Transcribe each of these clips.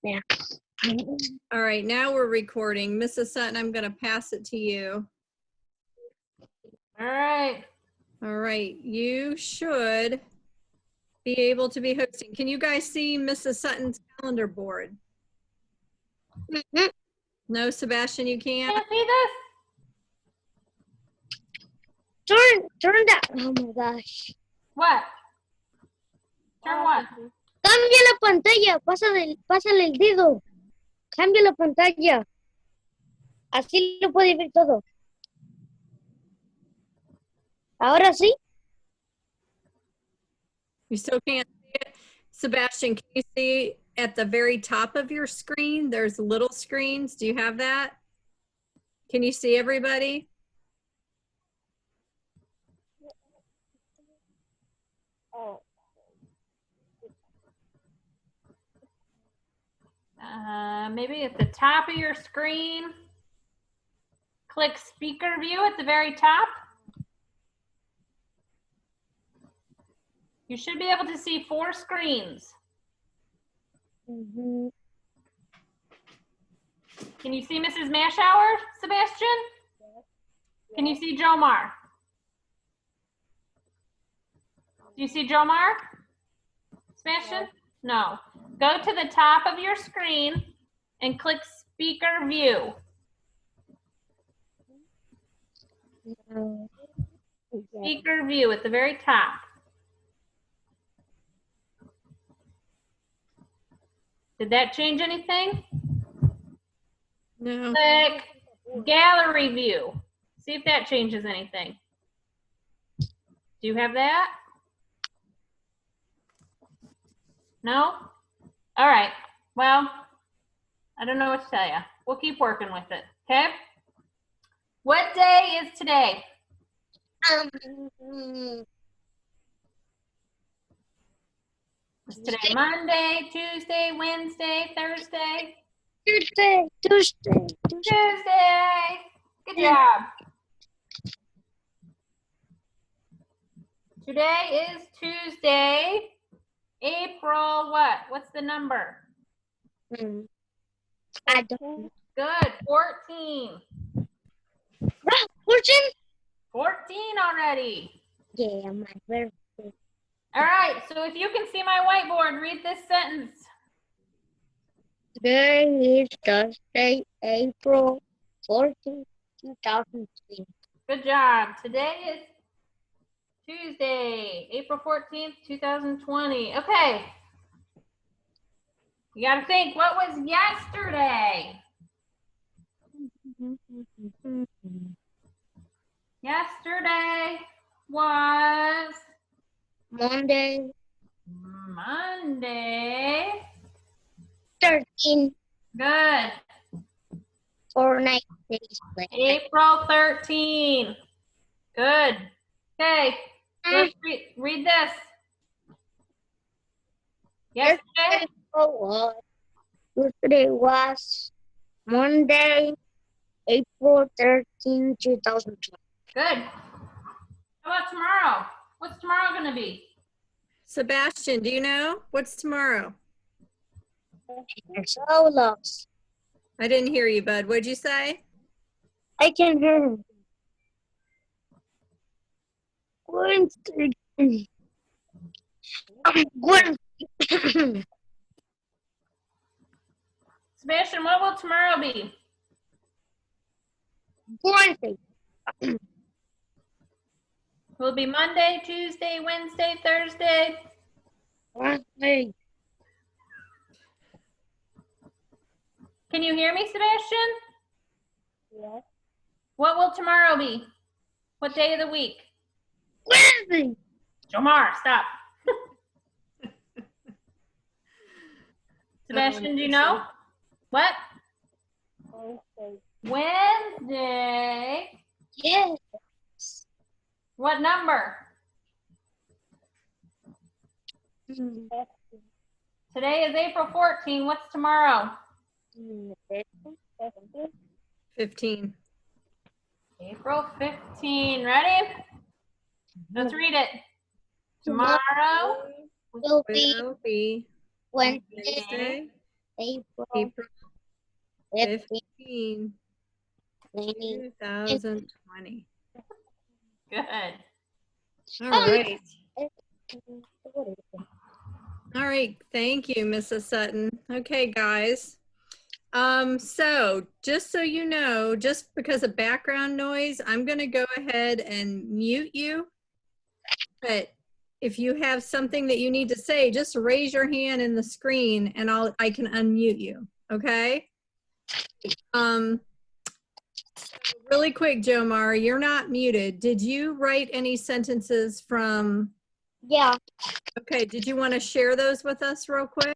Yeah. All right, now we're recording. Mrs. Sutton, I'm going to pass it to you. All right. All right, you should be able to be hosting. Can you guys see Mrs. Sutton's calendar board? No, Sebastian, you can't? Can't see this? Turn that. Oh my gosh. What? Turn what? Cambia la pantalla. Pásale el dedo. Cambia la pantalla. Así lo puede ver todo. Ahora sí. You still can't see it? Sebastian, can you see at the very top of your screen, there's little screens. Do you have that? Can you see everybody? Maybe at the top of your screen. Click speaker view at the very top. You should be able to see 4 screens. Can you see Mrs. Maschauer, Sebastian? Can you see Jomar? Do you see Jomar, Sebastian? No. Go to the top of your screen and click speaker view. Speaker view at the very top. Did that change anything? No. Click gallery view. See if that changes anything. Do you have that? No? All right. Well, I don't know what to tell you. We'll keep working with it. Okay? What day is today? Is today Monday, Tuesday, Wednesday, Thursday? Tuesday. Tuesday. Good job. Today is Tuesday, April what? What's the number? I don't. Good, 14. 14? 14 already. Yeah, my birthday. All right, so if you can see my whiteboard, read this sentence. Today is Thursday, April 14, 2003. Good job. Today is Tuesday, April 14th, 2020. Okay. You got to think, what was yesterday? Yesterday was Monday, Monday. 13, Good. 4 days later. April 13. Good. Okay. Let's read this. Yesterday. Yesterday was Monday, April 13, 2020. Good. How about tomorrow? What's tomorrow going to be? Sebastian, do you know? What's tomorrow? So lost. I didn't hear you, bud. What'd you say? I can hear him. Wednesday. Sebastian, what will tomorrow be? Wednesday. Will it be Monday, Tuesday, Wednesday, Thursday? Wednesday. Can you hear me, Sebastian? Yes. What will tomorrow be? What day of the week? Wednesday. Jomar, stop. Sebastian, do you know? What? Wednesday. Yes. What number? Today is April 14. What's tomorrow? 15. April 15. Ready? Let's read it. Tomorrow will Will be Wednesday, Wednesday, April April 15, 15, 20. 2020. Good. All right. All right. Thank you, Mrs. Sutton. Okay, guys. So just so you know, just because of background noise, I'm going to go ahead and mute you. But if you have something that you need to say, just raise your hand in the screen and I can unmute you. Okay. Really quick, Jomar, you're not muted. Did you write any sentences from? Yeah, Okay. Did you want to share those with us real quick?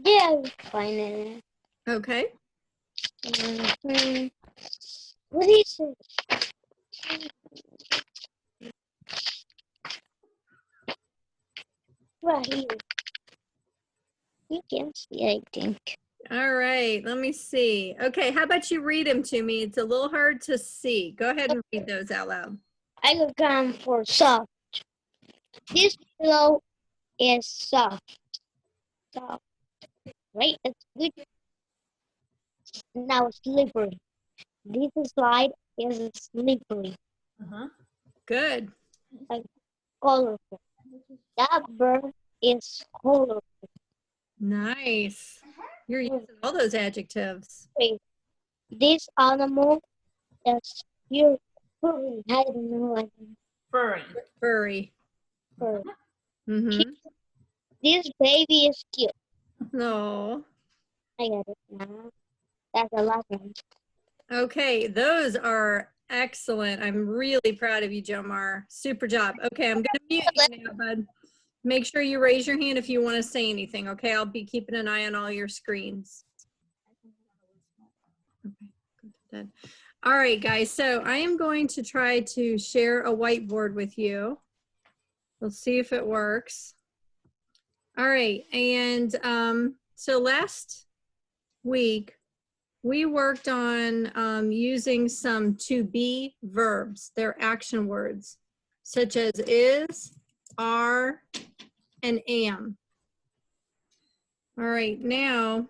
yeah, fine. Okay. What is it? Right here. You can see, I think. All right, let me see. Okay, how about you read them to me? It's a little hard to see. Go ahead and read those out loud. I will come for soft. This pillow is soft. Soft. Right? It's good. Now slippery. This slide is slippery. Good. Colorful. That bird is colorful. Nice. You're using all those adjectives. This animal is pure. I don't know. Furry. Furry. Fur. Mm-hmm. This baby is cute. No. I got it now. That's a lot of them. Okay, those are excellent. I'm really proud of you, Jomar. Super job. Okay, I'm gonna mute you now, bud. Make sure you raise your hand if you want to say anything, okay? I'll be keeping an eye on all your screens. Okay, good. All right, guys, so I am going to try to share a whiteboard with you. We'll see if it works. All right, and so last week, we worked on using some to be verbs. They're action words, such as is, are, and am. All right, now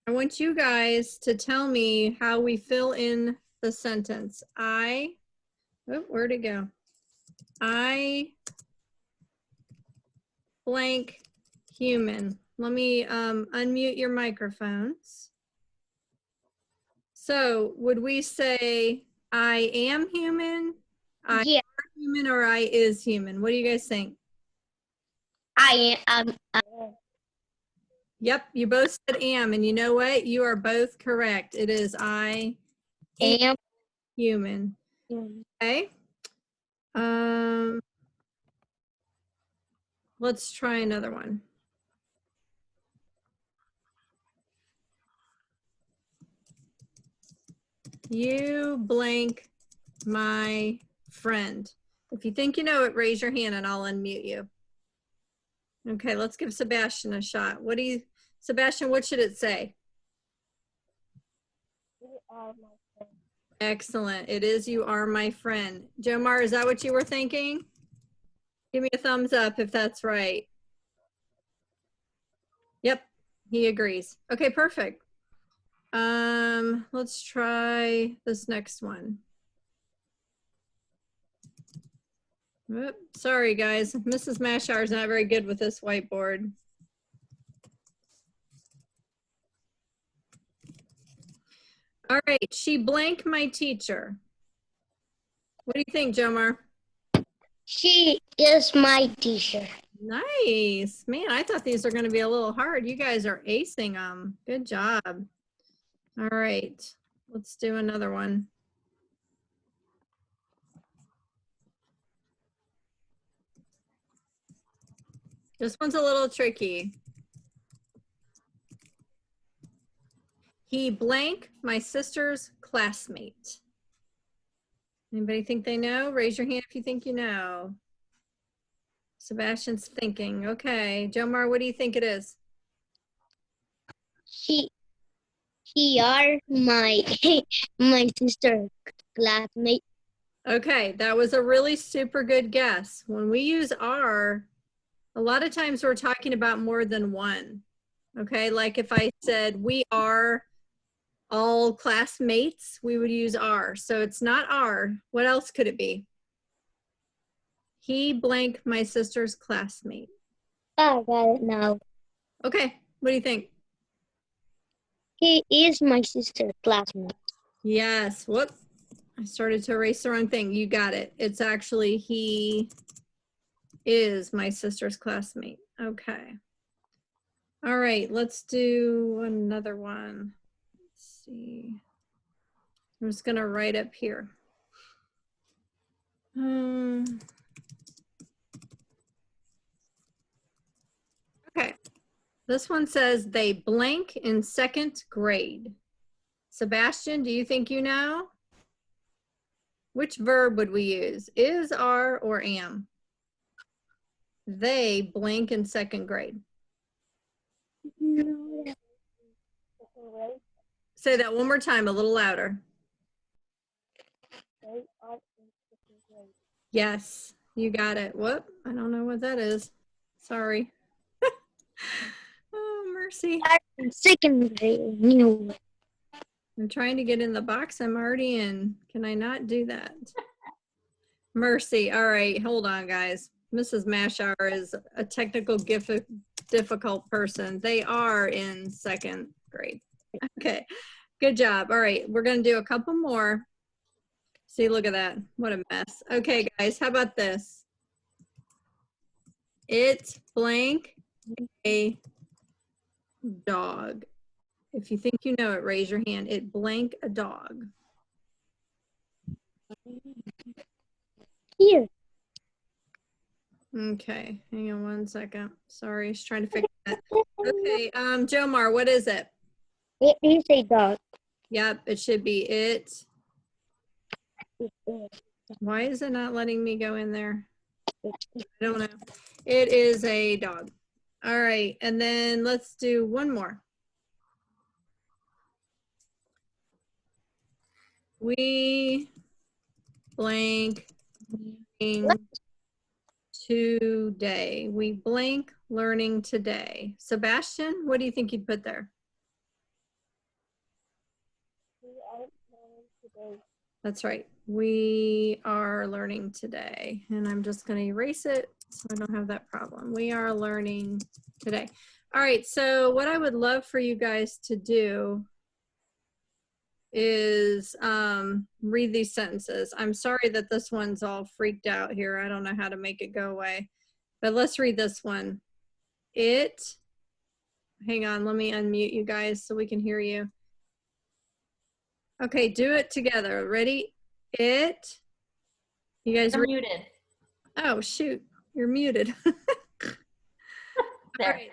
I want you guys to tell me how we fill in the sentence. Where'd it go? I blank human. Let me unmute your microphones. So would we say I am human, I Yeah, are human, or I is human? What do you guys think? I am. Yep, you both said am, and you know what? You are both correct. It is I Am. human. Okay. Let's try another one. You blank my friend. If you think you know it, raise your hand and I'll unmute you. Okay, let's give Sebastian a shot. Sebastian, what should it say? You are my friend. Excellent. It is you are my friend. Jomar, is that what you were thinking? Give me a thumbs up if that's right. Yep, he agrees. Okay, perfect. Let's try this next one. Oops, sorry, guys. Mrs. Maschauer is not very good with this whiteboard. All right, she blanked my teacher. What do you think, Jomar? She is my teacher. Nice. Man, I thought these were going to be a little hard. You guys are acing them. Good job. All right, let's do another one. This one's a little tricky. He blank my sister's classmate. Anybody think they know? Raise your hand if you think you know. Sebastian's thinking. Okay, Jomar, what do you think it is? She are my my sister classmate. Okay, that was a really super good guess. When we use are, a lot of times we're talking about more than one. Okay, like if I said we are all classmates, we would use are. So it's not are. What else could it be? He blank my sister's classmate. I got it now. Okay, what do you think? He is my sister's classmate. Yes, whoop. I started to erase the wrong thing. You got it. It's actually he is my sister's classmate. Okay. All right, let's do another one. Let's see. I'm just gonna write up here. Okay, this one says they blank in 2nd grade. Sebastian, do you think you know? Which verb would we use? Is, are, or am? They blank in 2nd grade. Say that one more time, a little louder. Yes, you got it. Whoop, I don't know what that is. Sorry. Oh, mercy. In 2nd grade. New. I'm trying to get in the box I'm already in. Can I not do that? Mercy. All right, hold on, guys. Mrs. Maschauer is a technical difficult person. They are in 2nd grade. Okay, good job. All right, we're going to do a couple more. See, look at that. What a mess. Okay, guys, how about this? It blank a dog. If you think you know it, raise your hand. It blank a dog. Here. Okay, hang on one second. Sorry, I was trying to fix that. Okay, Jomar, what is it? It is a dog. Yep, it should be it. Why is it not letting me go in there? I don't know. It is a dog. All right, and then let's do one more. We blank today. We blank learning today. Sebastian, what do you think you'd put there? That's right. We are learning today. And I'm just going to erase it so I don't have that problem. We are learning today. All right. So what I would love for you guys to do is read these sentences. I'm sorry that this one's all freaked out here. I don't know how to make it go away. But let's read this one. It, hang on, let me unmute you guys so we can hear you. Okay, do it together. Ready? It. You guys You're muted. Oh, shoot. You're muted. There. All right.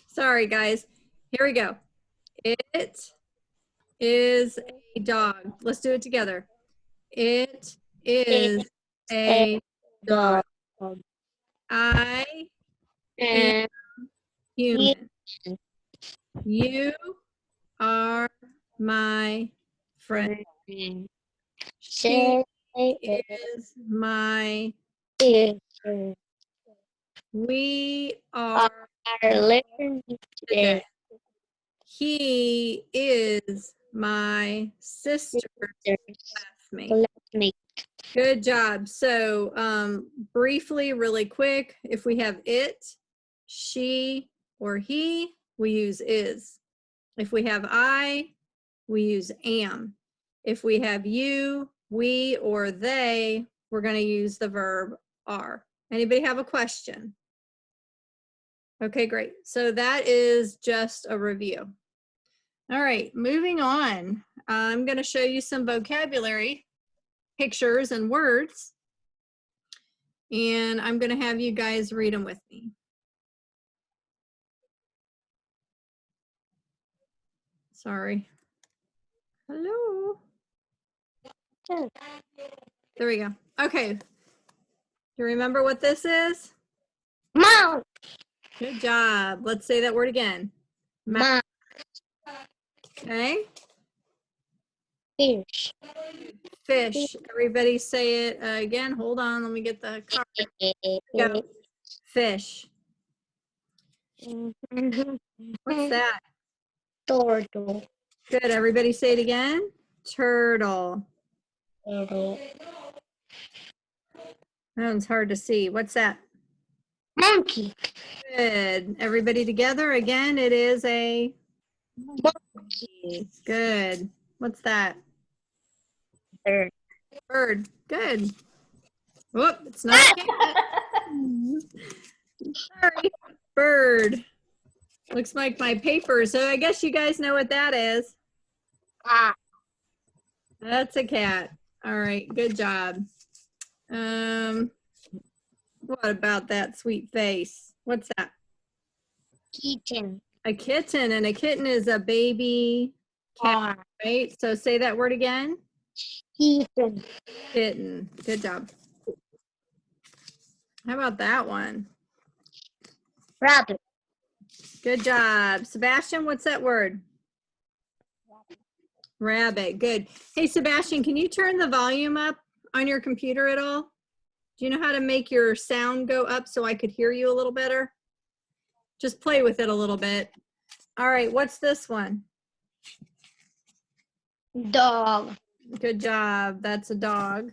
Sorry, guys. Here we go. It is a dog. Let's do it together. It is a dog. I am And human. You are my friend. She is my. We are learning today. He is my sister's classmate. Good job. So briefly, really quick, if we have it, she, or he, we use is. If we have I, we use am. If we have you, we, or they, we're going to use the verb are. Anybody have a question? Okay, great. So that is just a review. All right, moving on. I'm going to show you some vocabulary, pictures, and words. And I'm going to have you guys read them with me. Sorry. Hello. There we go. Okay. Do you remember what this is? Mouth. Good job. Let's say that word again. Mouth. Okay. Fish. Fish. Everybody say it again. Hold on. Let me get the card. Go. Fish. What's that? Turtle. Good. Everybody say it again. Turtle. Turtle. That one's hard to see. What's that? Monkey. Good. Everybody together again. It is a Monkey. good. What's that? Bird. Bird. Good. Whoop, it's not a cat. Sorry. Bird. Looks like my paper. So I guess you guys know what that is. Ah. That's a cat. All right. Good job. What about that sweet face? What's that? Kitten. A kitten, and a kitten is a baby cat, right? So say that word again. Kitten. Kitten. Good job. How about that one? Rabbit. Good job. Sebastian, what's that word? Rabbit. Good. Hey, Sebastian, can you turn the volume up on your computer at all? Do you know how to make your sound go up so I could hear you a little better? Just play with it a little bit. All right, what's this one? Dog. Good job. That's a dog.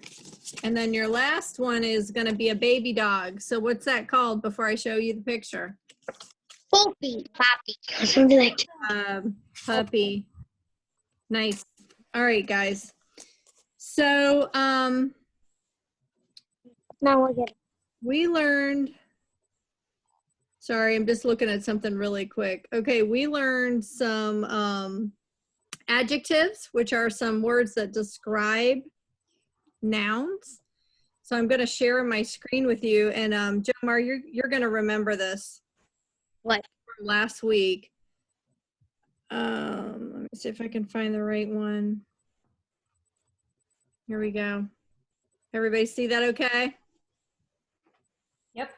And then your last one is going to be a baby dog. So what's that called before I show you the picture? Puppy. Puppy. Or something like that. Puppy. Nice. All right, guys. So Now we'll get we learned, sorry, I'm just looking at something really quick. Okay, we learned some adjectives, which are some words that describe nouns. So I'm going to share my screen with you, and Jomar, you're going to remember this. what? From last week. Let me see if I can find the right one. Here we go. Everybody see that okay? Yep.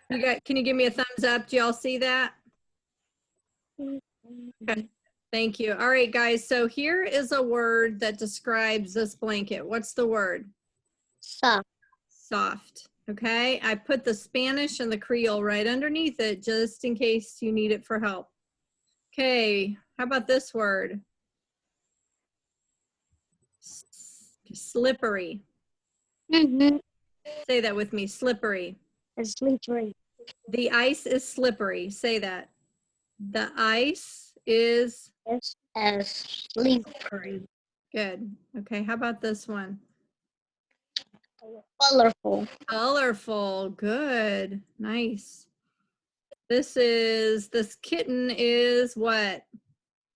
Can you give me a thumbs up? Do y'all see that? Okay. Thank you. All right, guys. So here is a word that describes this blanket. What's the word? Soft. Soft. Okay. I put the Spanish and the Creole right underneath it just in case you need it for help. Okay. How about this word? Slippery. Mm-hmm. Say that with me. Slippery. It's slippery. The ice is slippery. Say that. The ice is It's as slippery. good. Okay. How about this one? Colorful. Colorful. Good. Nice. This kitten is what?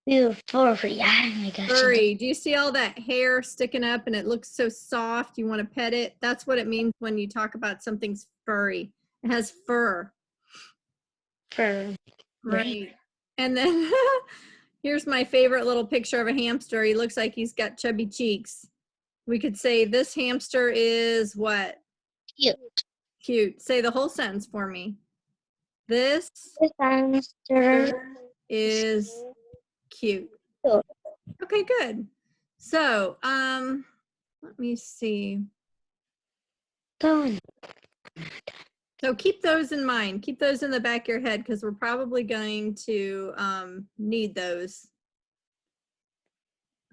Furry. Oh my gosh. Furry. Do you see all that hair sticking up and it looks so soft? You want to pet it? That's what it means when you talk about something's furry. It has fur. Fur. Right. And then here's my favorite little picture of a hamster. He looks like he's got chubby cheeks. We could say this hamster is what? Cute. Cute. Say the whole sentence for me. This This hamster is cute. cute. Okay, good. So, let me see. Done. So keep those in mind. Keep those in the back of your head because we're probably going to need those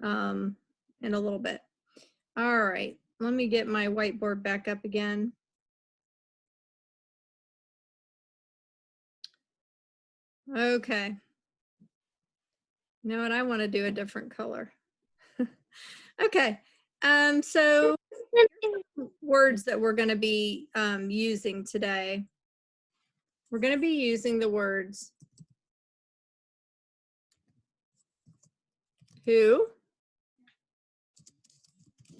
in a little bit. All right, let me get my whiteboard back up again. Okay. You know what? I want to do a different color. Okay. So words that we're going to be using today. We're going to be using the words who,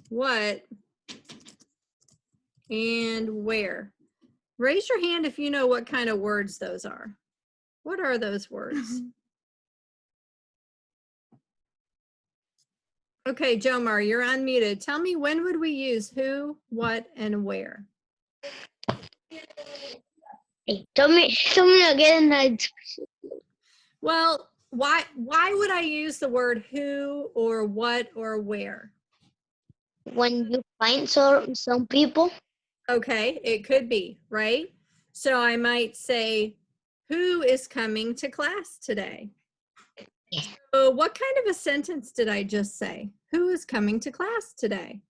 what, and where. Raise your hand if you know what kind of words those are. What are those words? Okay, Jomar, you're unmuted. Tell me, when would we use who, what, and where? Hey, tell me again. Well, why would I use the word who or what or where? When you find some people. Okay, it could be, right? So I might say, who is coming to class today? Yeah. So what kind of a sentence did I just say? Who is coming to class today?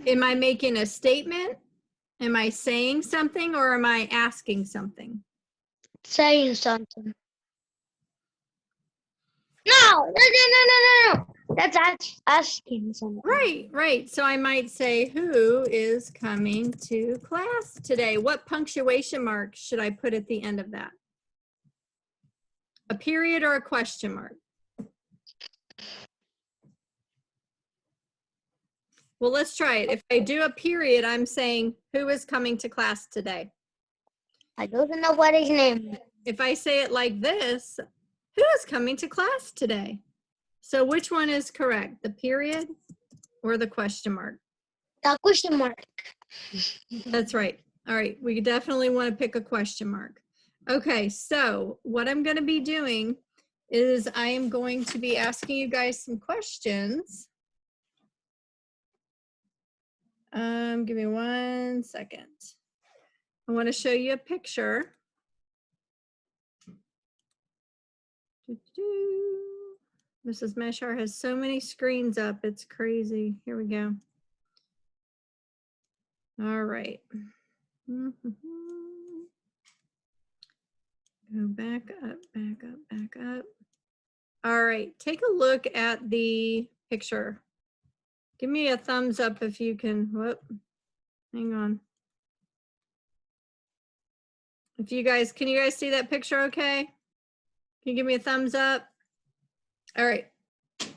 Am I making a statement? Am I saying something or am I asking something? Saying something. No. That's asking something. Right. So I might say, who is coming to class today? What punctuation mark should I put at the end of that? A period or a question mark? Well, let's try it. If I do a period, I'm saying, who is coming to class today? I don't know what his name is. If I say it like this, who is coming to class today? So which one is correct? The period or the question mark? The question mark. That's right. All right. We definitely want to pick a question mark. Okay. So what I'm going to be doing is I am going to be asking you guys some questions. Give me 1 second. I want to show you a picture. Mrs. Maschauer has so many screens up. It's crazy. Here we go. All right. Go back up. All right, take a look at the picture. Give me a thumbs up if you can. Whoop, hang on. If you guys, can you guys see that picture okay? Can you give me a thumbs up? All right. So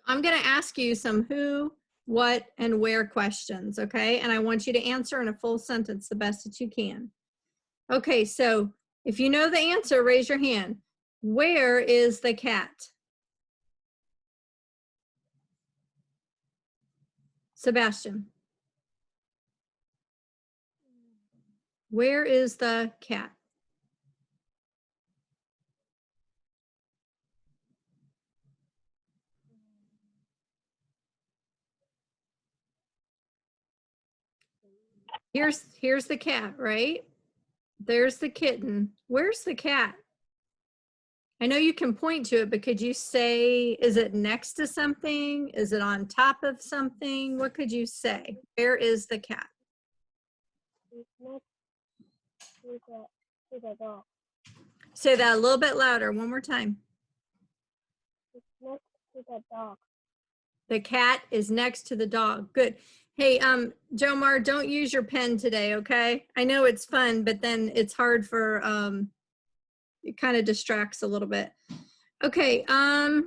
I'm gonna ask you some who, what, and where questions, okay? And I want you to answer in a full sentence the best that you can. Okay, so if you know the answer, raise your hand. Where is the cat? Sebastian. Where is the cat? Here's the cat, right? There's the kitten. Where's the cat? I know you can point to it, but could you say, is it next to something? Is it on top of something? What could you say? Where is the cat? It's next to the dog. Say that a little bit louder, one more time. It's next to the dog. The cat is next to the dog. Good. Hey, Jomar, don't use your pen today, okay? I know it's fun, but then it's hard for, it kind of distracts a little bit. Okay,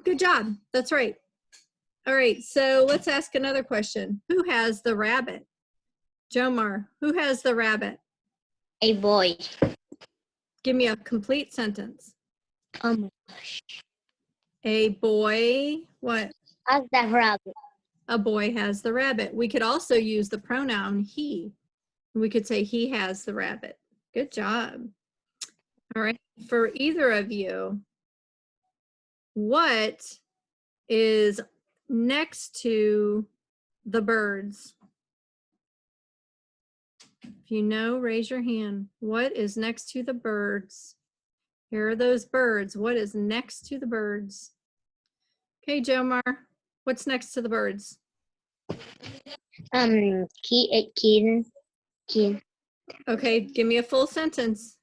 good job. That's right. All right, so let's ask another question. Who has the rabbit? Jomar, who has the rabbit? A boy. Give me a complete sentence. Oh my gosh. A boy, what? How's that rabbit? A boy has the rabbit. We could also use the pronoun he. We could say he has the rabbit. Good job. All right, for either of you, what is next to the birds? If you know, raise your hand. What is next to the birds? Here are those birds. What is next to the birds? Okay, Jomar, what's next to the birds? Kitten. Okay, give me a full sentence.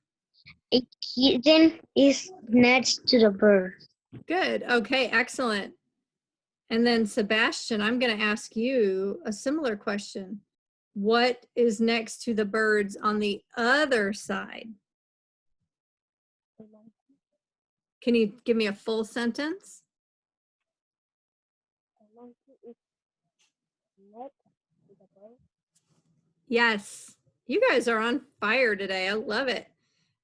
A kitten is next to the bird. Good. Okay, excellent. And then Sebastian, I'm going to ask you a similar question. What is next to the birds on the other side? Can you give me a full sentence? Yes, you guys are on fire today. I love it.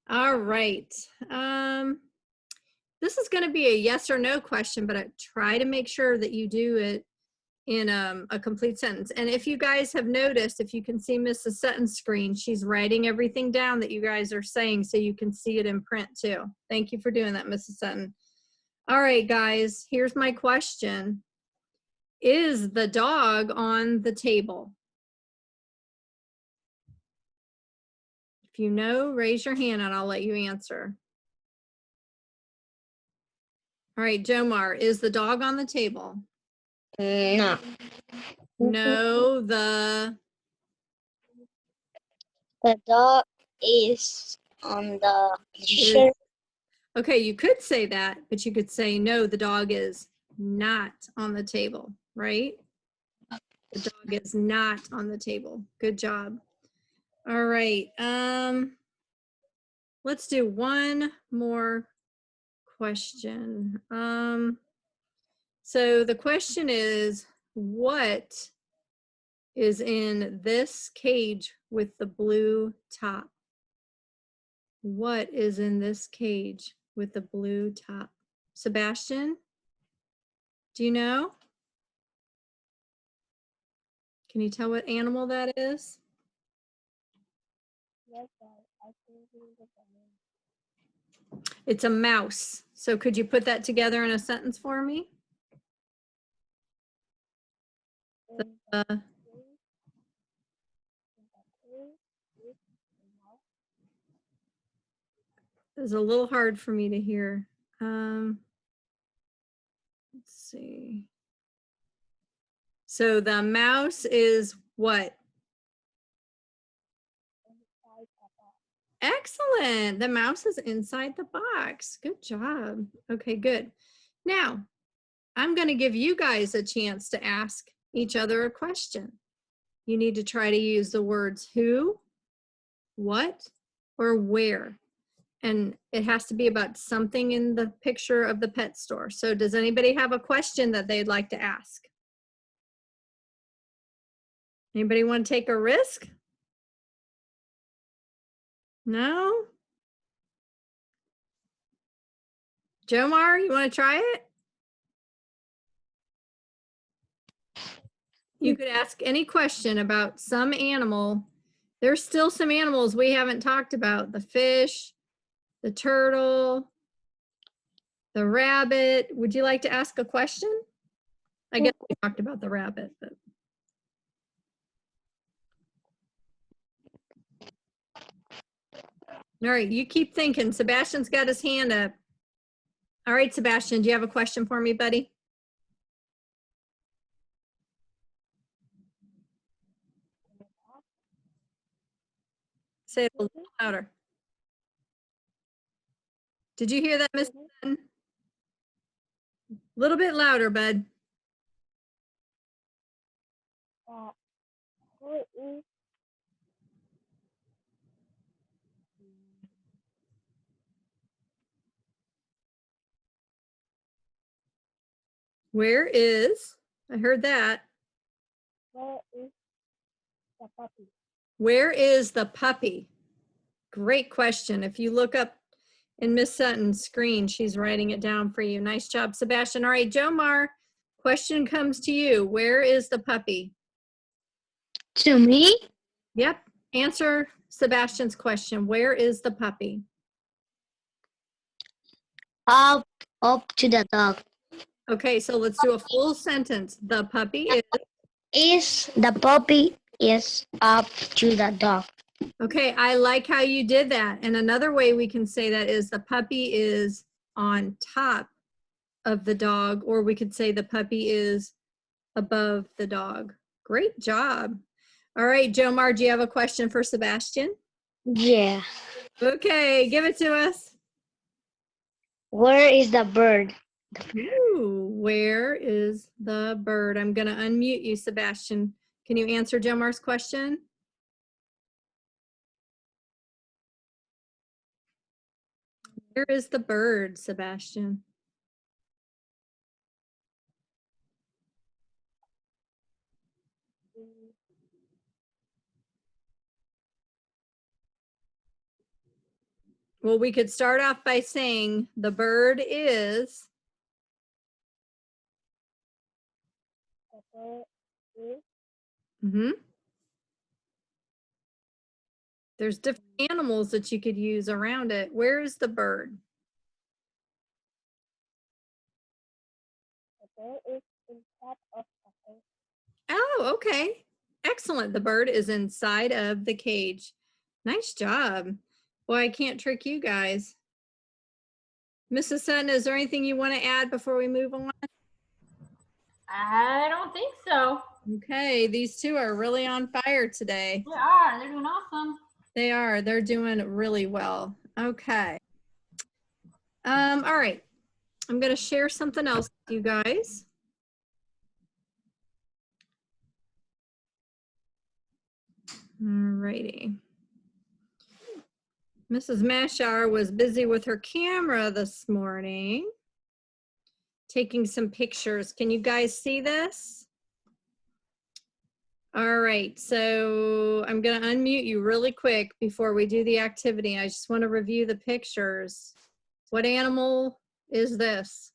All right. This is going to be a yes or no question, but I try to make sure that you do it in a complete sentence. And if you guys have noticed, if you can see Mrs. Sutton's screen, she's writing everything down that you guys are saying so you can see it in print too. Thank you for doing that, Mrs. Sutton. All right, guys, here's my question. Is the dog on the table? If you know, raise your hand and I'll let you answer. All right, Jomar, is the dog on the table? No. No, The dog is on the is, okay, you could say that, but you could say, no, the dog is not on the table, right? The dog is not on the table. Good job. All right, let's do one more question. So the question is, what is in this cage with the blue top? What is in this cage with the blue top? Sebastian, do you know? Can you tell what animal that is? It's a mouse. So could you put that together in a sentence for me? It's a little hard for me to hear. Let's see. So the mouse is what? Excellent. The mouse is inside the box. Good job. Okay, good. Now, I'm going to give you guys a chance to ask each other a question. You need to try to use the words who, what, or where. And it has to be about something in the picture of the pet store. So does anybody have a question that they'd like to ask? Anybody want to take a risk? No? Jomar, you want to try it? You could ask any question about some animal. There's still some animals we haven't talked about. The fish, the turtle, the rabbit. Would you like to ask a question? I guess we talked about the rabbit, but. All right, you keep thinking. Sebastian's got his hand up. All right, Sebastian, do you have a question for me, buddy? Say it a little louder. Did you hear that, Miss Sutton? A little bit louder, bud. Where is, I heard that. Where is the puppy? Where is the puppy? Great question. If you look up in Miss Sutton's screen, she's writing it down for you. Nice job, Sebastian. All right, Jomar, question comes to you. Where is the puppy? To me? Yep. Answer Sebastian's question. Where is the puppy? Up to the dog. Okay, so let's do a full sentence. The puppy is. The puppy is up to the dog. Okay, I like how you did that. And another way we can say that is the puppy is on top of the dog, or we could say the puppy is above the dog. Great job. All right, Jomar, do you have a question for Sebastian? Yeah. Okay, give it to us. Where is the bird? Ooh, where is the bird? I'm going to unmute you, Sebastian. Can you answer Jomar's question? Where is the bird, Sebastian? Well, we could start off by saying the bird is. There's different animals that you could use around it. Where is the bird? The bird is inside of the cage. Oh, okay. Excellent. The bird is inside of the cage. Nice job. Boy, I can't trick you guys. Mrs. Sutton, is there anything you want to add before we move on? I don't think so. Okay, these two are really on fire today. They are. They're doing awesome. They are. They're doing really well. Okay. All right. I'm going to share something else with you guys. All righty. Mrs. Maschauer was busy with her camera this morning, taking some pictures. Can you guys see this? All right, so I'm going to unmute you really quick before we do the activity. I just want to review the pictures. What animal is this?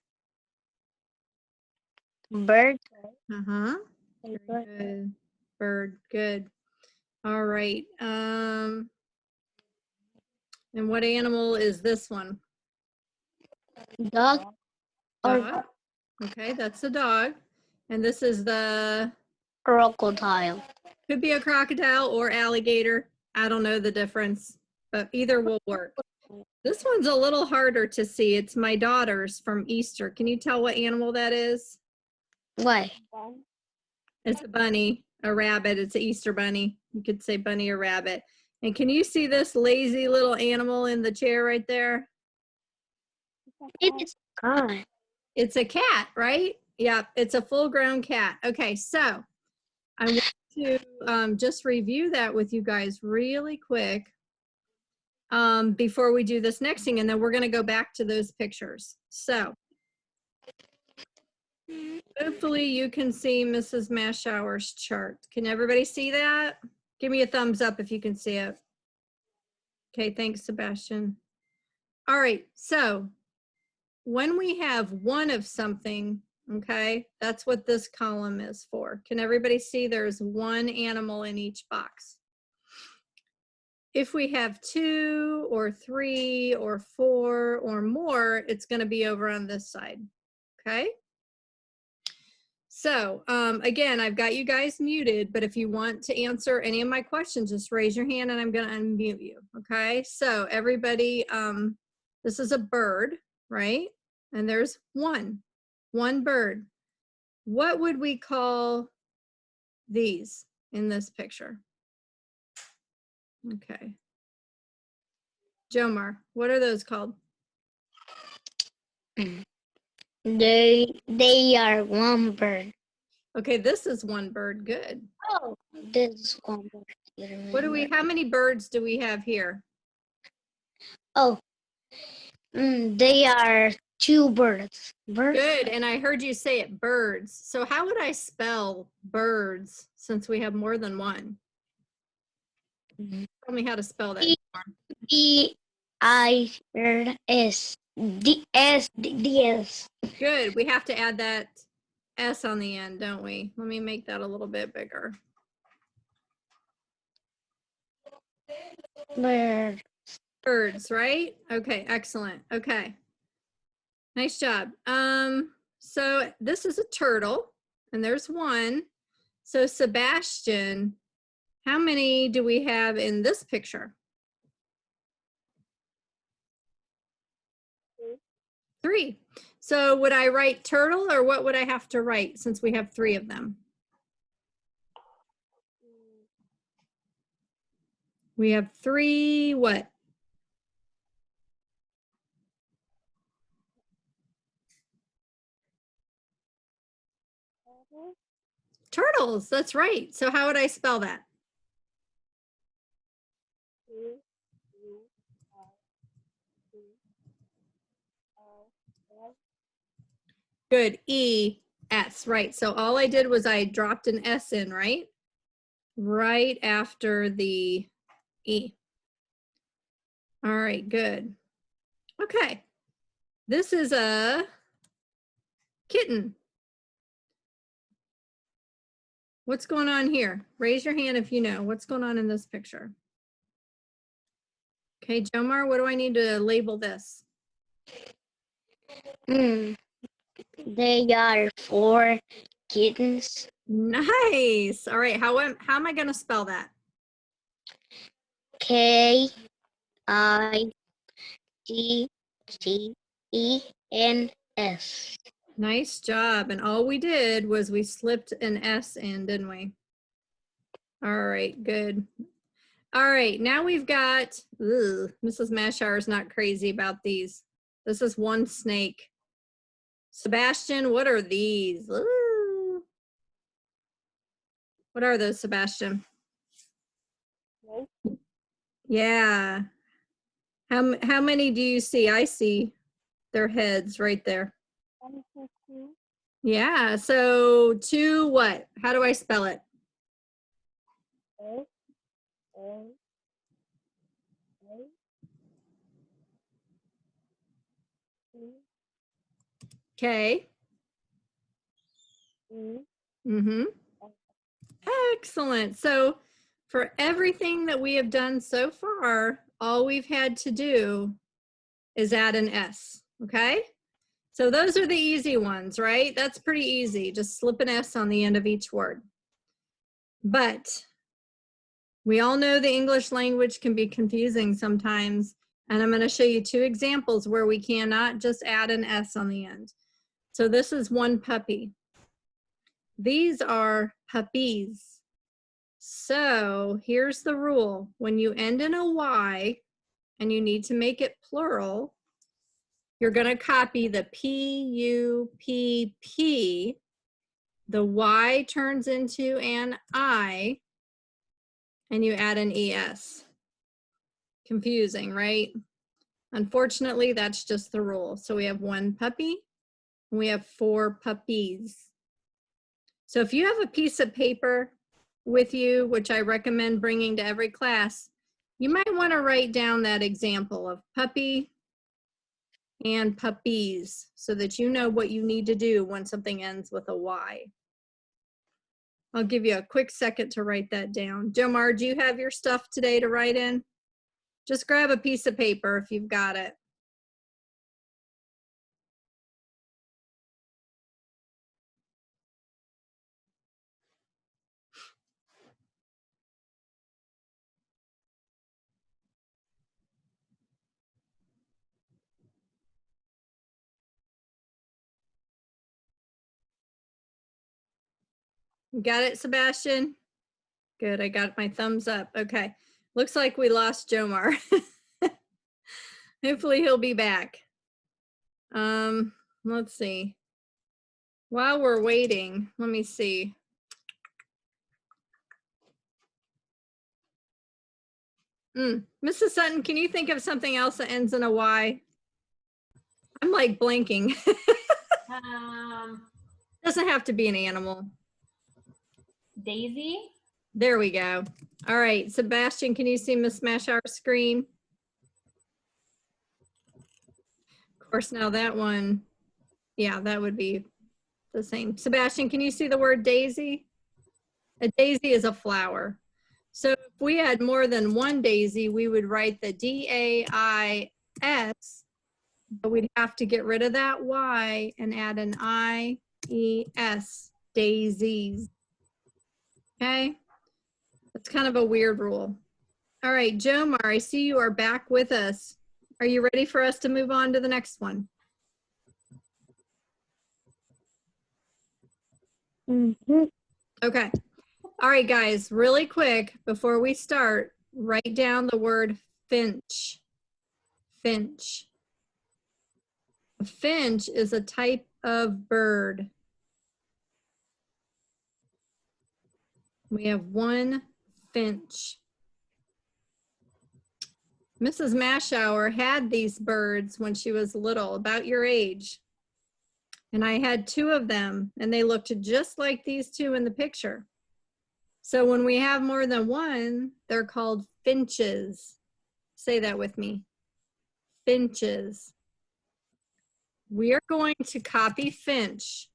Bird. Uh-huh. Very good. Bird, good. All right. And what animal is this one? Dog. Dog. Okay, that's a dog. And this is the, Crocodile. could be a crocodile or alligator. I don't know the difference, but either will work. This one's a little harder to see. It's my daughter's from Easter. Can you tell what animal that is? What? It's a bunny, a rabbit. It's an Easter bunny. You could say bunny or rabbit. And can you see this lazy little animal in the chair right there? It's gone. It's a cat, right? Yeah, it's a full-grown cat. Okay, so I want to just review that with you guys really quick before we do this next thing, and then we're going to go back to those pictures. So hopefully you can see Mrs. Maschauer's chart. Can everybody see that? Give me a thumbs up if you can see it. Okay, thanks, Sebastian. All right, so when we have one of something, okay, that's what this column is for. Can everybody see there's one animal in each box? If we have 2 or 3 or 4 or more, it's going to be over on this side, okay? So again, I've got you guys muted, but if you want to answer any of my questions, just raise your hand and I'm going to unmute you, okay? So everybody, this is a bird, right? And there's one bird. What would we call these in this picture? Okay. Jomar, what are those called? They are one bird. Okay, this is one bird. Good. Oh, this is one bird. What do we, how many birds do we have here? Oh, they are 2 birds. Birds. Good, and I heard you say it, birds. So how would I spell birds since we have more than one? Tell me how to spell that. B-I-R-S. D-S. Good, we have to add that S on the end, don't we? Let me make that a little bit bigger. Bird. Birds, right? Okay, excellent. Okay. Nice job. So this is a turtle, and there's one. So Sebastian, how many do we have in this picture? 3. So would I write turtle, or what would I have to write since we have 3 of them? We have 3 what? Turtles, that's right. So how would I spell that? Good, E-S, right. So all I did was I dropped an S in, right? Right after the E. All right, good. Okay, this is a kitten. What's going on here? Raise your hand if you know. What's going on in this picture? Okay, Jomar, what do I need to label this? They are 4 kittens. Nice. All right, how am I going to spell that? K-I-G-C-E-N-S. Nice job. And all we did was we slipped an S in, didn't we? All right, good. All right, now we've got, Mrs. Maschauer is not crazy about these. This is one snake. Sebastian, what are these? Ooh. What are those, Sebastian? Yeah. How many do you see? I see their heads right there. Yeah, so two what? How do I spell it? Okay. Mm-hmm. Excellent. So for everything that we have done so far, all we've had to do is add an S, okay? So those are the easy ones, right? That's pretty easy. Just slip an S on the end of each word. But we all know the English language can be confusing sometimes, and I'm going to show you two examples where we cannot just add an S on the end. So this is one puppy. These are puppies. So here's the rule. When you end in a Y and you need to make it plural, you're going to copy the P-U-P-P. The Y turns into an I, and you add an ES. Confusing, right? Unfortunately, that's just the rule. So we have one puppy, and we have four puppies. So if you have a piece of paper with you, which I recommend bringing to every class, you might want to write down that example of puppy and puppies so that you know what you need to do when something ends with a Y. I'll give you a quick second to write that down. Jomar, do you have your stuff today to write in? Just grab a piece of paper if you've got it. Got it, Sebastian? Good, I got my thumbs up. Okay, looks like we lost Jomar. Hopefully he'll be back. Let's see. While we're waiting, let me see. Mrs. Sutton, can you think of something else that ends in a Y? I'm like blanking. Doesn't have to be an animal. Daisy. There we go. All right, Sebastian, can you see Miss Maschauer's screen? Of course, now that one, yeah, that would be the same. Sebastian, can you see the word daisy? A daisy is a flower. So if we had more than one daisy, we would write the D-A-I-S, but we'd have to get rid of that Y and add an I-E-S, daisies. Okay, that's kind of a weird rule. All right, Jomar, I see you are back with us. Are you ready for us to move on to the next one? Mm-hmm. Okay. All right, guys, really quick, before we start, write down the word finch. Finch. A finch is a type of bird. We have one finch. Mrs. Maschauer had these birds when she was little, about your age. And I had two of them, and they looked just like these two in the picture. So when we have more than one, they're called finches. Say that with me. Finches. We are going to copy finch.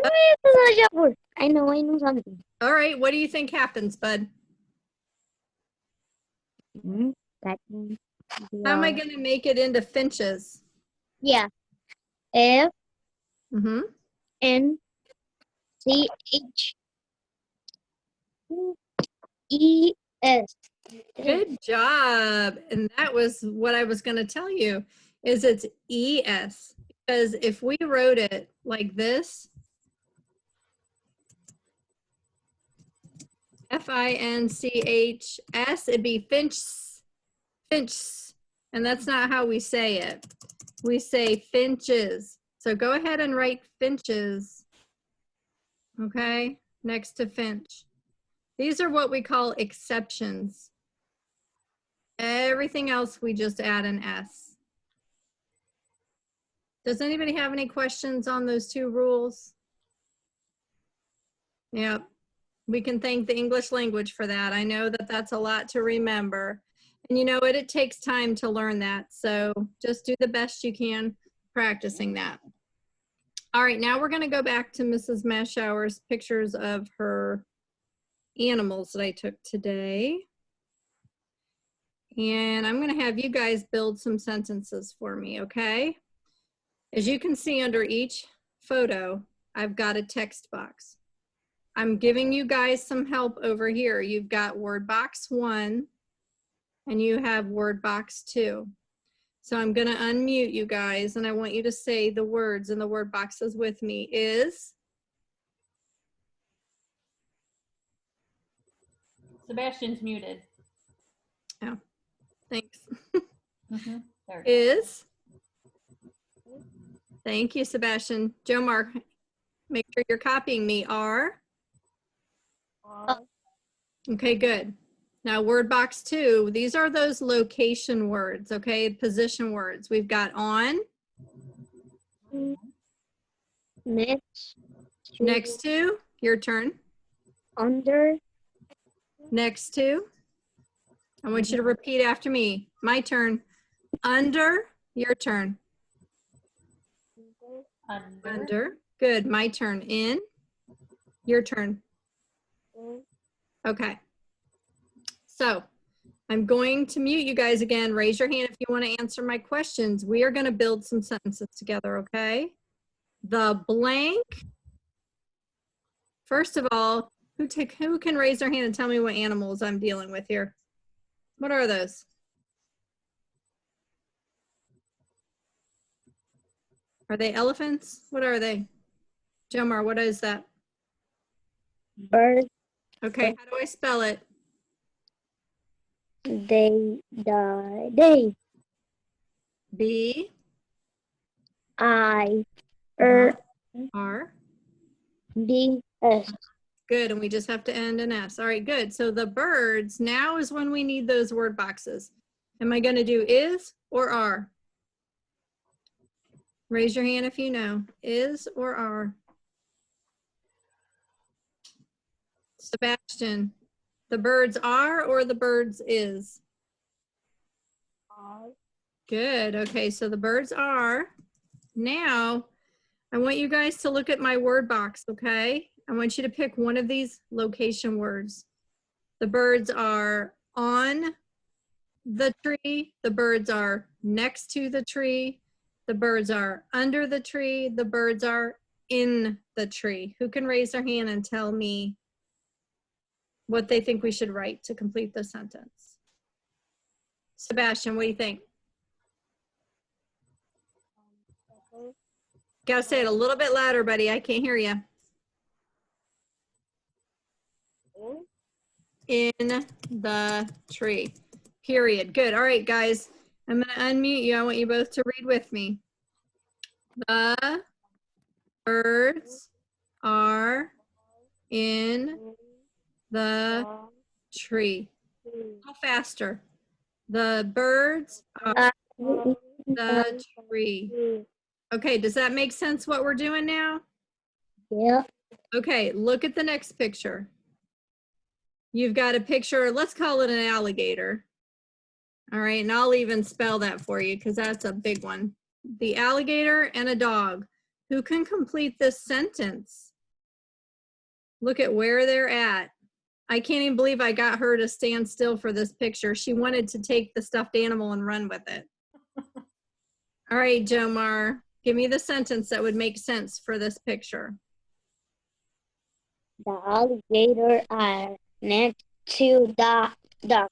I know something. All right, what do you think happens, bud? That How am I going to make it into finches? yeah. F Mm-hmm. N C H E S. Good job. And that was what I was going to tell you, is it's ES. Because if we wrote it like this, FINCHS, it'd be finch, finch. And that's not how we say it. We say finches. So go ahead and write finches, okay, next to finch. These are what we call exceptions. Everything else, we just add an S. Does anybody have any questions on those two rules? Yep, we can thank the English language for that. I know that that's a lot to remember. And you know what, it takes time to learn that. So just do the best you can practicing that. All right, now we're gonna go back to Mrs. Maschauer's pictures of her animals that I took today. And I'm gonna have you guys build some sentences for me, okay? As you can see under each photo, I've got a text box. I'm giving you guys some help over here. You've got word box 1 and you have word box 2. So I'm gonna unmute you guys and I want you to say the words in the word boxes with me. Is. Sebastian's muted. Oh, thanks. There. Is. Thank you, Sebastian. Jomar, make sure you're copying me. Are. Okay, good. Now word box 2, these are those location words, okay, position words. We've got on, next to, your turn, under, next to. I want you to repeat after me. My turn. Under, your turn. Under. Good. My turn. In, your turn. Okay. So I'm going to mute you guys again. Raise your hand if you want to answer my questions. We are going to build some sentences together, okay? The blank. First of all, who can raise their hand and tell me what animals I'm dealing with here? What are those? Are they elephants? What are they? Jomar, what is that? bird, Okay, how do I spell it? they, B I, R D, S. Good, and we just have to end an S. All right, good. So the birds, now is when we need those word boxes. Am I going to do is or are? Raise your hand if you know. Is or are? Sebastian, the birds are or the birds is? Good, okay, so the birds are. Now, I want you guys to look at my word box, okay? I want you to pick one of these location words. The birds are on the tree. The birds are next to the tree. The birds are under the tree. The birds are in the tree. Who can raise their hand and tell me what they think we should write to complete the sentence? Sebastian, what do you think? Gotta say it a little bit louder, buddy. I can't hear you. In the tree. Period. Good. All right, guys. I'm going to unmute you. I want you both to read with me. The birds are in the tree. A little faster. The birds are in the tree. Okay, does that make sense what we're doing now? Yeah. Okay, look at the next picture. You've got a picture, let's call it an alligator. All right, and I'll even spell that for you because that's a big one. The alligator and a dog. Who can complete this sentence? Look at where they're at. I can't even believe I got her to stand still for this picture. She wanted to take the stuffed animal and run with it. All right, Jomar, give me the sentence that would make sense for this picture. The alligator are next to the duck.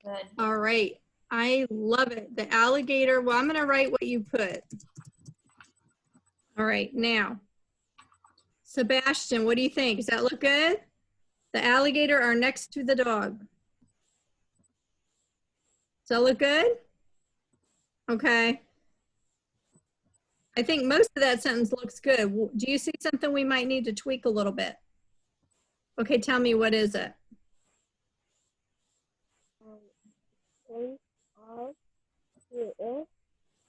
Good. All right. I love it. The alligator. Well, I'm going to write what you put. All right. Now, Sebastian, what do you think? Does that look good? The alligator are next to the dog. Does that look good? Okay. I think most of that sentence looks good. Do you see something we might need to tweak a little bit? Okay, tell me, what is it?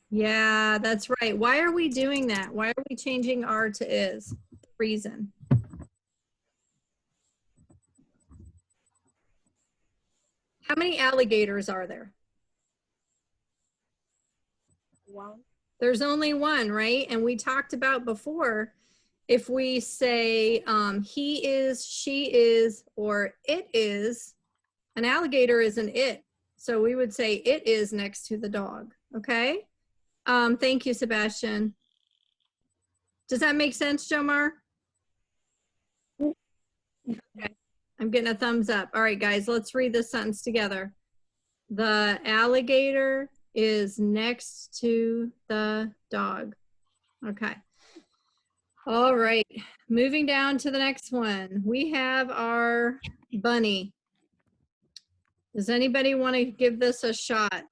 Yeah, that's right. Why are we doing that? Why are we changing are to is? Reason. How many alligators are there? One. There's only one, right? And we talked about before, if we say he is, she is, or it is, an alligator is an it. So we would say it is next to the dog, okay? Thank you, Sebastian. Does that make sense, Jomar? Okay. I'm getting a thumbs up. All right, guys, let's read this sentence together. The alligator is next to the dog. Okay. All right, moving down to the next one. We have our bunny. Does anybody want to give this a shot?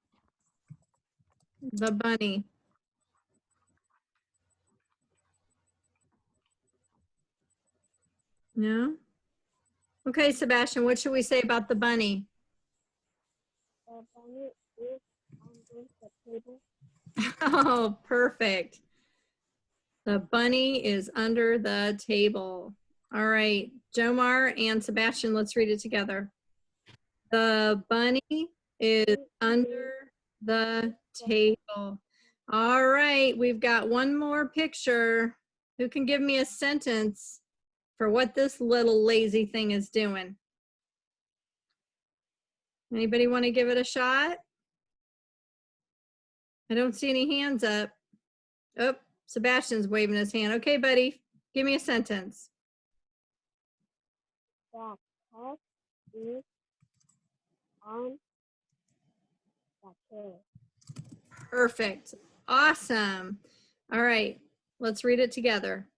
The bunny. No? Okay, Sebastian, what should we say about the bunny? The bunny is under the table. Oh, perfect. The bunny is under the table. All right, Jomar and Sebastian, let's read it together. The bunny is under the table. All right, we've got one more picture. Who can give me a sentence for what this little lazy thing is doing? Anybody want to give it a shot? I don't see any hands up. Oh, Sebastian's waving his hand. Okay, buddy, give me a sentence. The cat is on the table. Perfect. Awesome. All right, let's read it together.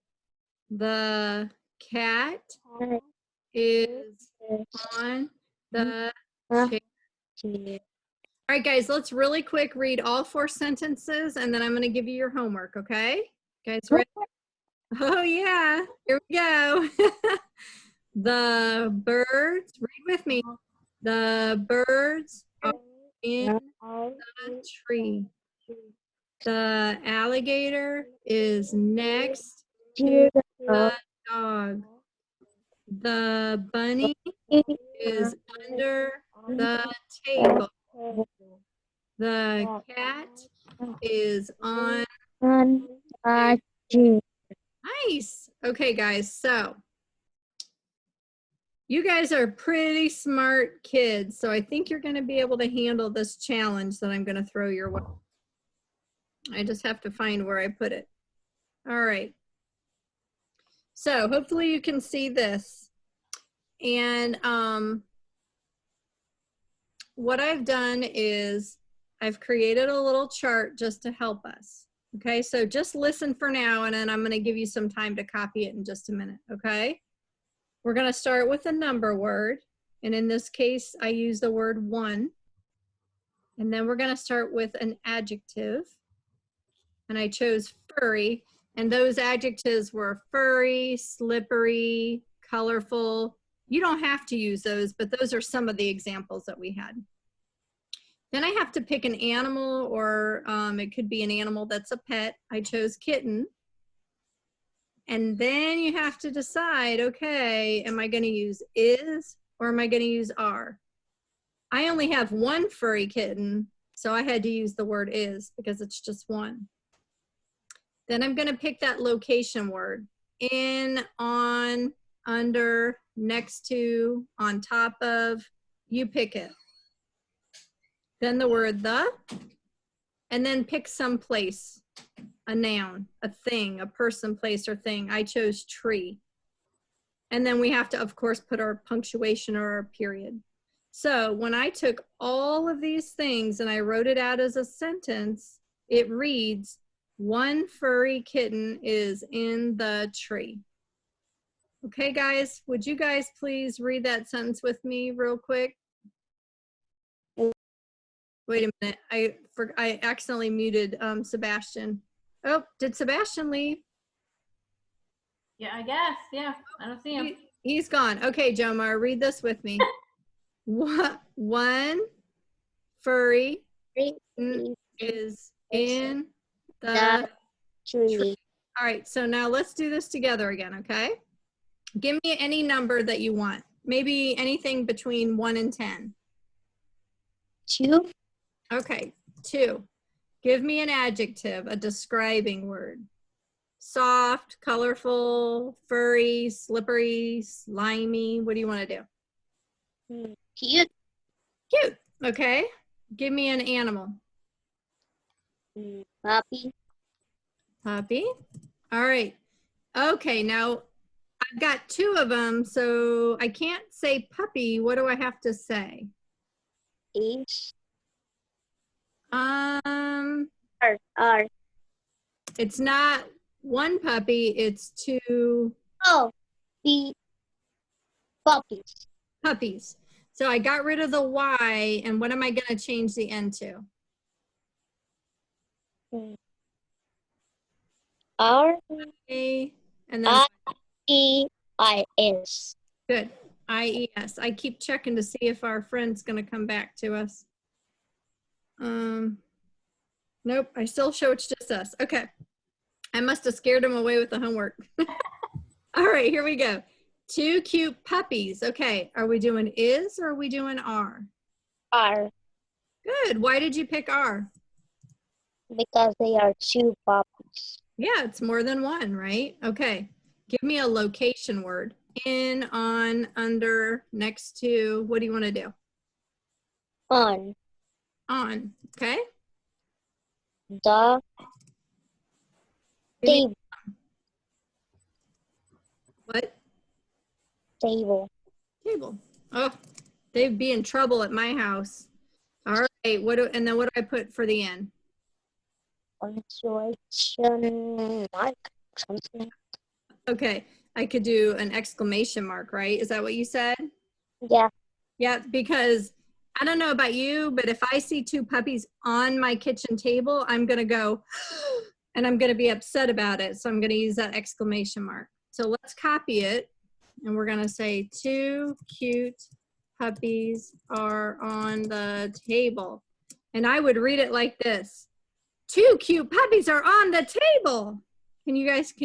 The cat is on the chair. All right, guys, let's really quick read all 4 sentences, and then I'm going to give you your homework, okay? Guys, ready? Oh, yeah. Here we go. The birds, read with me. The birds are in the tree. The alligator is next to the dog. The bunny is under the table. The cat is on. Nice. Okay, guys, so you guys are pretty smart kids, so I think you're going to be able to handle this challenge that I'm going to throw your way. I just have to find where I put it. All right. So hopefully you can see this. And what I've done is I've created a little chart just to help us. Okay, so just listen for now, and then I'm going to give you some time to copy it in just a minute, okay? We're going to start with a number word, and in this case, I use the word 1. And then we're going to start with an adjective, and I chose furry, and those adjectives were furry, slippery, colorful. You don't have to use those, but those are some of the examples that we had. Then I have to pick an animal, or it could be an animal that's a pet. I chose kitten. And then you have to decide, okay, am I going to use is or am I going to use are? I only have one furry kitten, so I had to use the word is because it's just one. Then I'm going to pick that location word. In, on, under, next to, on top of, you pick it. Then the word the, and then pick some place, a noun, a thing, a person, place, or thing. I chose tree. And then we have to, of course, put our punctuation or our period. So when I took all of these things and I wrote it out as a sentence, it reads, one furry kitten is in the tree. Okay, guys, would you guys please read that sentence with me real quick? Wait a minute, I accidentally muted Sebastian. Oh, did Sebastian leave? Yeah, I guess. Yeah, I don't see him. He's gone. Okay, Jomar, read this with me. One furry is in the tree. All right, so now let's do this together again, okay? Give me any number that you want. Maybe anything between 1 and 10. 2. Okay, 2. Give me an adjective, a describing word. Soft, colorful, furry, slippery, slimy. What do you want to do? Cute. Cute. Okay. Give me an animal. Puppy. Puppy. All right. Okay, now I've got 2 of them, so I can't say puppy. What do I have to say? Is. R. It's not 1 puppy, it's 2 Oh, the puppies. puppies. So I got rid of the Y, and what am I going to change the N to? R. A, and then I-E-I-S. good. I-E-S. I keep checking to see if our friend's going to come back to us. Nope, I still show it's just us. Okay. I must have scared him away with the homework. All right, here we go. 2 cute puppies. Okay, are we doing is or are we doing are? R. Good. Why did you pick R? Because they are 2 puppies. Yeah, it's more than 1, right? Okay. Give me a location word. In, on, under, next to. What do you want to do? On. On. Okay. The table. What? Table. Table. Oh, they'd be in trouble at my house. All right. And then what do I put for the end? Punctuation mark. Something. Okay. I could do an exclamation mark, right? Is that what you said? Yeah. Yeah, because I don't know about you, but if I see 2 puppies on my kitchen table, I'm going to go, and I'm going to be upset about it. So I'm going to use that exclamation mark. So let's copy it. And we're going to say 2 cute puppies are on the table. And I would read it like this. 2 cute puppies are on the table. Can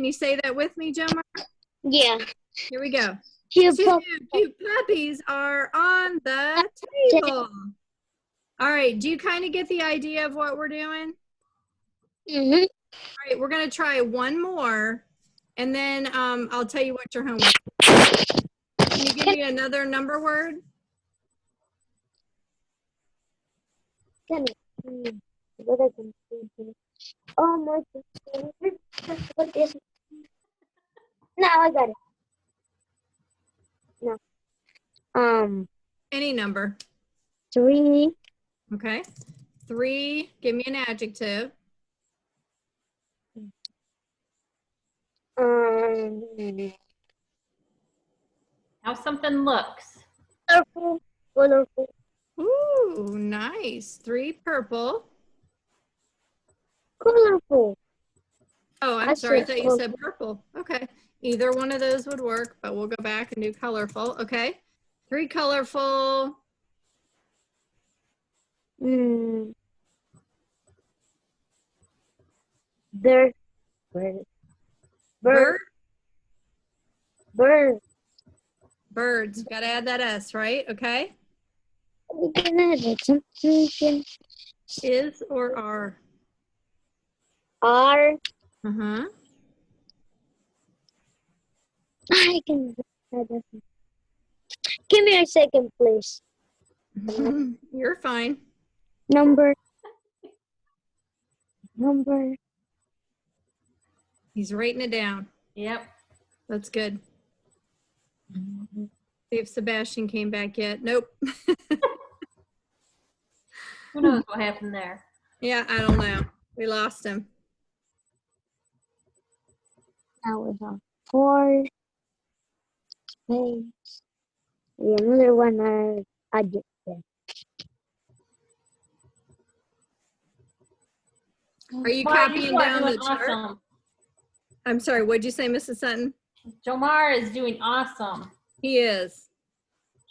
you say that with me, Jomar? Yeah. Here we go. 2 2 cute puppies are on the table. All right, do you kind of get the idea of what we're doing? Mm-hmm. All right, we're gonna try one more, and then I'll tell you what your homework is. Can you give me another number word? Oh my goodness. What is it? Now I got it. No. Any number. 3. Okay. 3, give me an adjective. How something looks. Colorful. Colorful. Ooh, nice. 3, purple. Colorful. Oh, I'm sorry, I thought you said purple. Okay. Either one of those would work, but we'll go back and do colorful. Okay. 3, colorful. Bird. Bird. Bird. Bird. Birds. Got to add that S, right? Okay. Is or are? R. Uh-huh. I can. Give me a second, please. You're fine. Number. He's writing it down. Yep. That's good. See if Sebastian came back yet. Nope. Who knows what happened there? Yeah, I don't know. We lost him. Now we have 4 space. Another one I just said. Are you Jomar, copying you are down doing the chart? awesome. I'm sorry, what'd you say, Mrs. Sutton? Jomar is doing awesome. He is.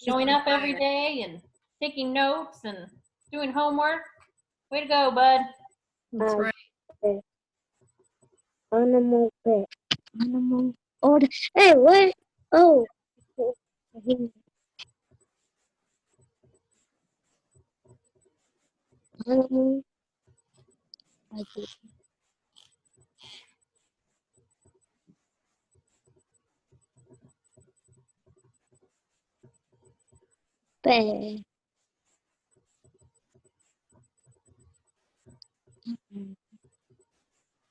Showing up every day and taking notes and doing homework. Way to go, bud. That's right. Animal pet. Animal. Oh, hey, what? Oh. Animal. Pet.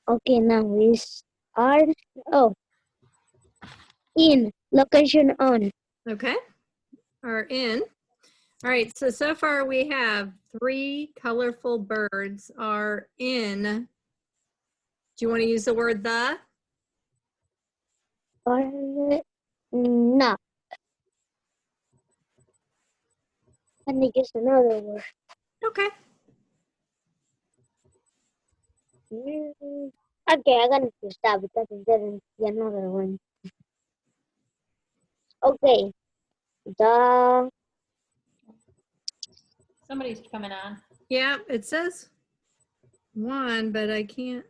Okay, now we are. Oh, in location on. Okay. Are in. All right, so far we have 3 colorful birds are in. Do you want to use the word the? Or not. I think it's another word. Okay. Okay, I'm gonna stop because there's another one. Okay, the Somebody's coming on. Yeah, it says 1, but I can't.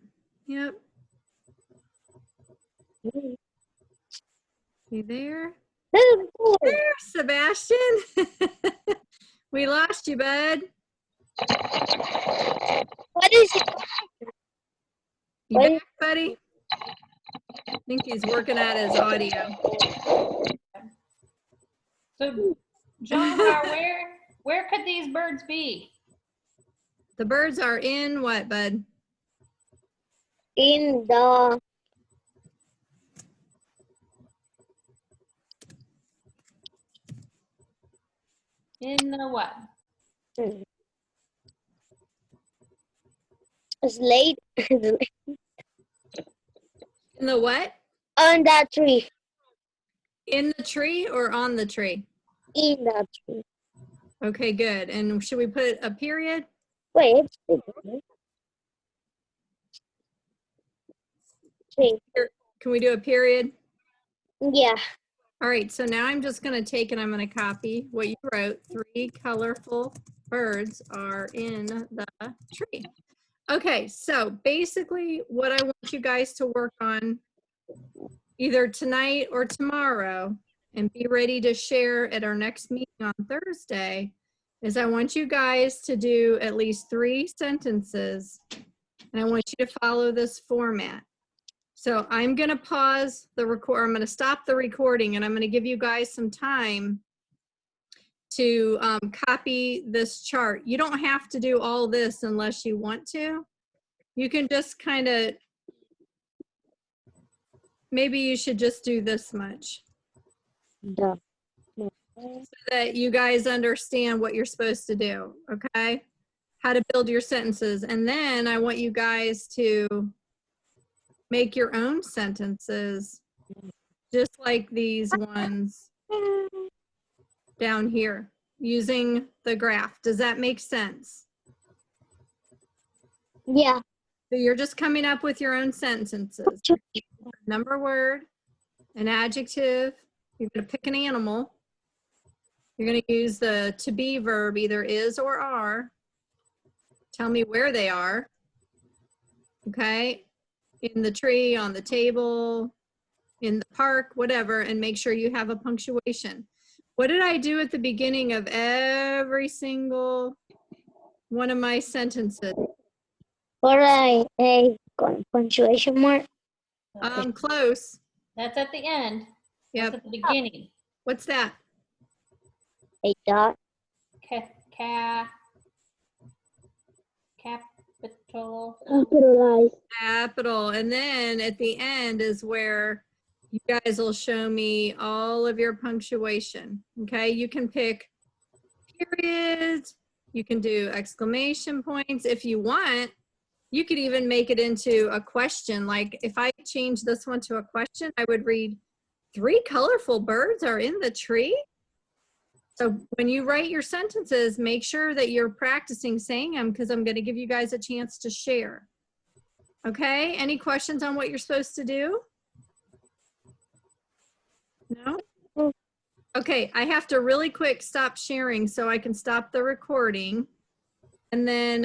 Yep. You there? There, Sebastian. We lost you, bud. What is it? You What back, buddy? I think he's working at his audio. So, Jomar, where could these birds be? The birds are in what, bud? In the In the what? slate In the what? on that tree. In the tree or on the tree? In that tree. Okay, good. And should we put a period? Wait, it's bigger. Tree. Can we do a period? Yeah. All right, so now I'm just going to take and I'm going to copy what you wrote. 3 colorful birds are in the tree. Okay, so basically what I want you guys to work on either tonight or tomorrow and be ready to share at our next meeting on Thursday is I want you guys to do at least 3 sentences and I want you to follow this format. So I'm going to pause the record. I'm going to stop the recording and I'm going to give you guys some time to copy this chart. You don't have to do all this unless you want to. You can just kind of, maybe you should just do this much The so that you guys understand what you're supposed to do, okay? How to build your sentences. And then I want you guys to make your own sentences, just like these ones down here, using the graph. Does that make sense? yeah. So you're just coming up with your own sentences. Number word, an adjective, you're going to pick an animal. You're going to use the to be verb, either is or are. Tell me where they are. Okay? In the tree, on the table, in the park, whatever, and make sure you have a punctuation. What did I do at the beginning of every single one of my sentences? Or a punctuation mark. Close. That's at the end. Yep. That's at the beginning. What's that? A dot. Capital. Capitalize. Capital. And then at the end is where you guys will show me all of your punctuation. Okay, you can pick periods, you can do exclamation points. If you want, you could even make it into a question. Like if I change this one to a question, I would read, 3 colorful birds are in the tree. So when you write your sentences, make sure that you're practicing saying them, because I'm going to give you guys a chance to share. Okay, any questions on what you're supposed to do? No? Okay, I have to really quick stop sharing so I can stop the recording. And then